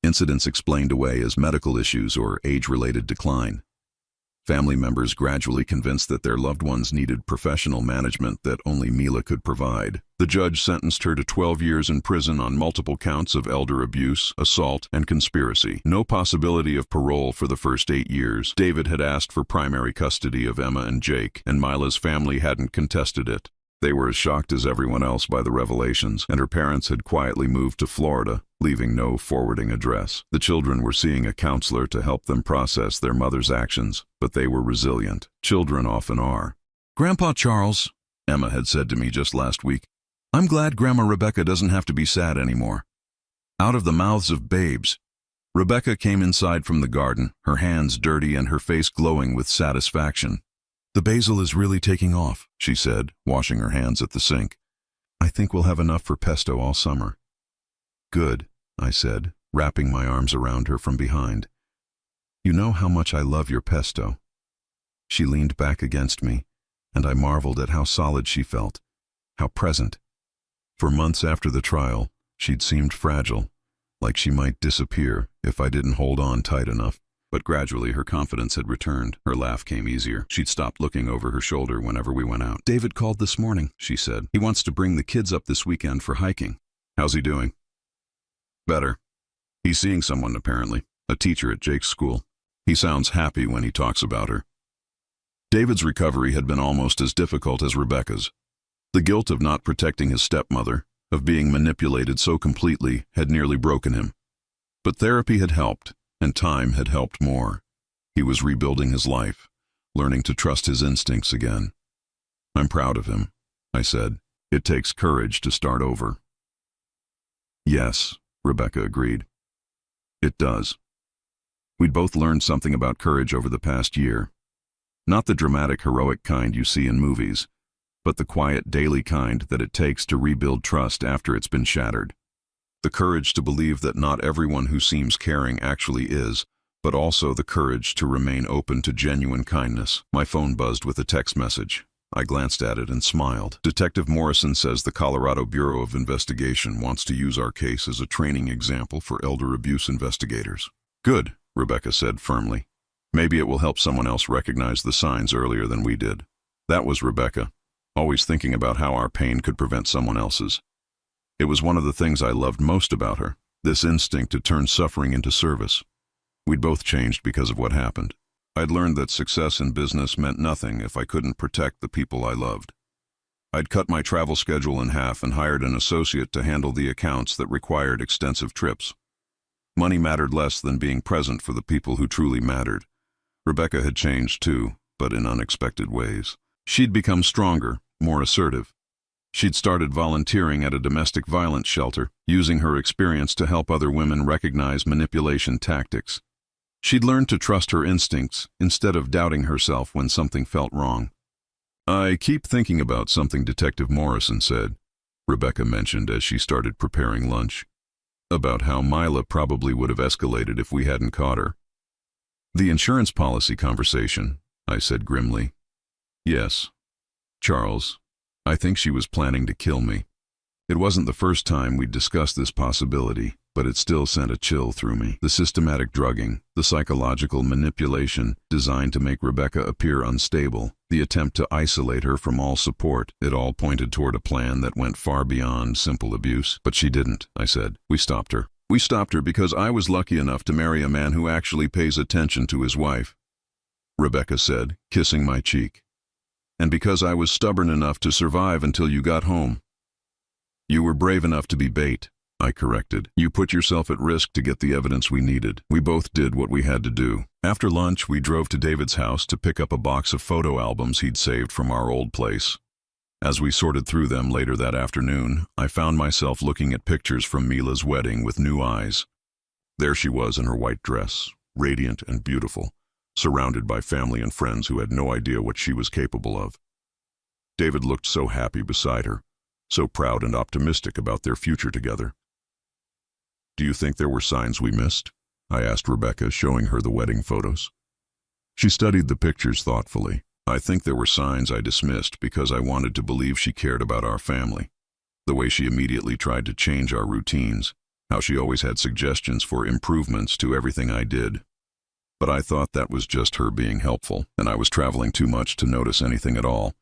Incidents explained away as medical issues or age-related decline. Family members gradually convinced that their loved ones needed professional management that only Mila could provide. The judge sentenced her to 12 years in prison on multiple counts of elder abuse, assault, and conspiracy. No possibility of parole for the first 8 years. David had asked for primary custody of Emma and Jake, and Mila's family hadn't contested it. They were as shocked as everyone else by the revelations, and her parents had quietly moved to Florida, leaving no forwarding address. The children were seeing a counselor to help them process their mother's actions, but they were resilient. Children often are. "Grandpa Charles," Emma had said to me just last week, "I'm glad Grandma Rebecca doesn't have to be sad anymore." Out of the mouths of babes, Rebecca came inside from the garden, her hands dirty and her face glowing with satisfaction. "The basil is really taking off," she said, washing her hands at the sink. "I think we'll have enough for pesto all summer." "Good," I said, wrapping my arms around her from behind. "You know how much I love your pesto." She leaned back against me, and I marveled at how solid she felt, how present. For months after the trial, she'd seemed fragile, like she might disappear if I didn't hold on tight enough. But gradually her confidence had returned. Her laugh came easier. She'd stopped looking over her shoulder whenever we went out. "David called this morning," she said. "He wants to bring the kids up this weekend for hiking." "How's he doing?" "Better. He's seeing someone apparently, a teacher at Jake's school. He sounds happy when he talks about her." David's recovery had been almost as difficult as Rebecca's. The guilt of not protecting his stepmother, of being manipulated so completely, had nearly broken him. But therapy had helped. And time had helped more. He was rebuilding his life, learning to trust his instincts again. "I'm proud of him," I said. "It takes courage to start over." "Yes," Rebecca agreed. "It does." We'd both learned something about courage over the past year. Not the dramatic, heroic kind you see in movies, but the quiet, daily kind that it takes to rebuild trust after it's been shattered. The courage to believe that not everyone who seems caring actually is, but also the courage to remain open to genuine kindness. My phone buzzed with a text message. I glanced at it and smiled. "Detective Morrison says the Colorado Bureau of Investigation wants to use our case as a training example for elder abuse investigators." "Good," Rebecca said firmly. "Maybe it will help someone else recognize the signs earlier than we did." That was Rebecca, always thinking about how our pain could prevent someone else's. It was one of the things I loved most about her, this instinct to turn suffering into service. We'd both changed because of what happened. I'd learned that success in business meant nothing if I couldn't protect the people I loved. I'd cut my travel schedule in half and hired an associate to handle the accounts that required extensive trips. Money mattered less than being present for the people who truly mattered. Rebecca had changed too, but in unexpected ways. She'd become stronger, more assertive. She'd started volunteering at a domestic violence shelter, using her experience to help other women recognize manipulation tactics. She'd learned to trust her instincts instead of doubting herself when something felt wrong. "I keep thinking about something Detective Morrison said," Rebecca mentioned as she started preparing lunch. "About how Mila probably would have escalated if we hadn't caught her." "The insurance policy conversation," I said grimly. "Yes, Charles. I think she was planning to kill me." It wasn't the first time we'd discussed this possibility, but it still sent a chill through me. The systematic drugging, the psychological manipulation designed to make Rebecca appear unstable, the attempt to isolate her from all support, it all pointed toward a plan that went far beyond simple abuse. "But she didn't," I said. "We stopped her. We stopped her because I was lucky enough to marry a man who actually pays attention to his wife," Rebecca said, kissing my cheek. "And because I was stubborn enough to survive until you got home." "You were brave enough to be bait," I I corrected. You put yourself at risk to get the evidence we needed. We both did what we had to do. After lunch, we drove to David's house to pick up a box of photo albums he'd saved from our old place. As we sorted through them later that afternoon, I found myself looking at pictures from Mila's wedding with new eyes. There she was in her white dress, radiant and beautiful, surrounded by family and friends who had no idea what she was capable of. David looked so happy beside her, so proud and optimistic about their future together. Do you think there were signs we missed? I asked Rebecca, showing her the wedding photos. She studied the pictures thoughtfully. I think there were signs I dismissed because I wanted to believe she cared about our family. The way she immediately tried to change our routines, how she always had suggestions for improvements to everything I did. But I thought that was just her being helpful, and I was traveling too much to notice anything at all.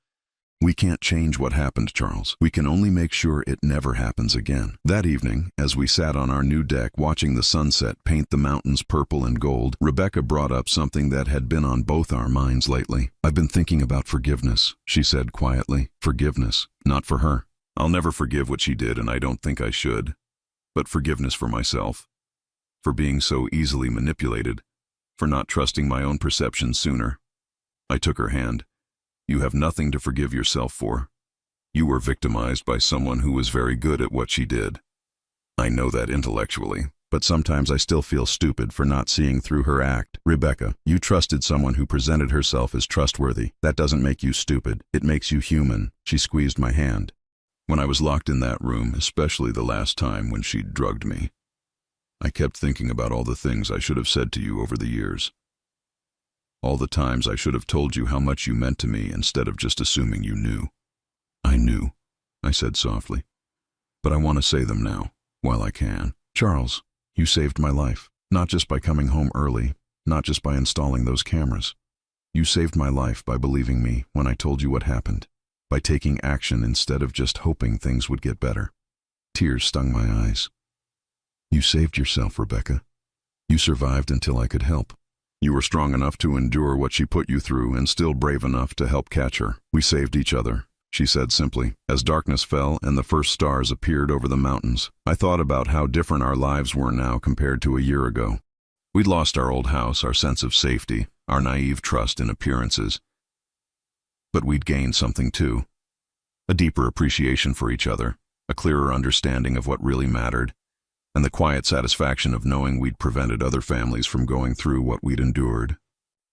We can't change what happened, Charles. We can only make sure it never happens again. That evening, as we sat on our new deck watching the sunset paint the mountains purple and gold, Rebecca brought up something that had been on both our minds lately. I've been thinking about forgiveness, she said quietly. Forgiveness, not for her. I'll never forgive what she did, and I don't think I should. But forgiveness for myself. For being so easily manipulated. For not trusting my own perceptions sooner. I took her hand. You have nothing to forgive yourself for. You were victimized by someone who was very good at what she did. I know that intellectually, but sometimes I still feel stupid for not seeing through her act. Rebecca, you trusted someone who presented herself as trustworthy. That doesn't make you stupid. It makes you human. She squeezed my hand. When I was locked in that room, especially the last time when she drugged me, I kept thinking about all the things I should have said to you over the years. All the times I should have told you how much you meant to me instead of just assuming you knew. I knew, I said softly. But I want to say them now, while I can. Charles, you saved my life. Not just by coming home early, not just by installing those cameras. You saved my life by believing me when I told you what happened, by taking action instead of just hoping things would get better. Tears stung my eyes. You saved yourself, Rebecca. You survived until I could help. You were strong enough to endure what she put you through and still brave enough to help catch her. We saved each other, she said simply. As darkness fell and the first stars appeared over the mountains, I thought about how different our lives were now compared to a year ago. We'd lost our old house, our sense of safety, our naive trust in appearances. But we'd gained something too. A deeper appreciation for each other, a clearer understanding of what really mattered, and the quiet satisfaction of knowing we'd prevented other families from going through what we'd endured.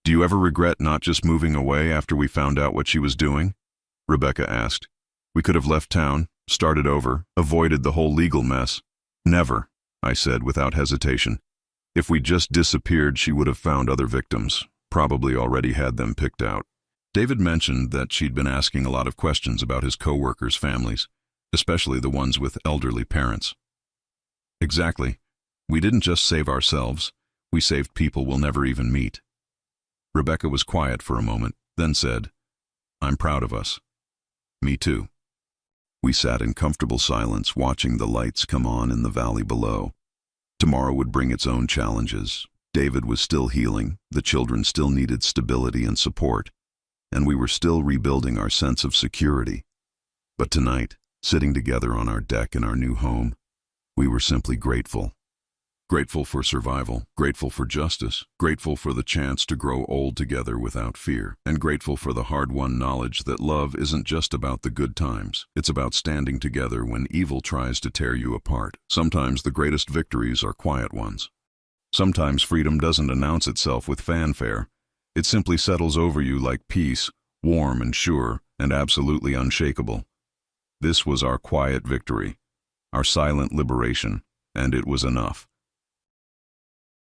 Do you ever regret not just moving away after we found out what she was doing? Rebecca asked. We could have left town, started over, avoided the whole legal mess. Never, I said without hesitation. If we just disappeared, she would have found other victims, probably already had them picked out. David mentioned that she'd been asking a lot of questions about his co-workers' families, especially the ones with elderly parents. Exactly. We didn't just save ourselves, we saved people we'll never even meet. Rebecca was quiet for a moment, then said, I'm proud of us. Me too. We sat in comfortable silence, watching the lights come on in the valley below. Tomorrow would bring its own challenges. David was still healing, the children still needed stability and support, and we were still rebuilding our sense of security. But tonight, sitting together on our deck in our new home, we were simply grateful. Grateful for survival, grateful for justice, grateful for the chance to grow old together without fear, and grateful for the hard-won knowledge that love isn't just about the good times. It's about standing together when evil tries to tear you apart. Sometimes the greatest victories are quiet ones. Sometimes freedom doesn't announce itself with fanfare. It simply settles over you like peace, warm and sure, and absolutely unshakable. This was our quiet victory, our silent liberation, and it was enough.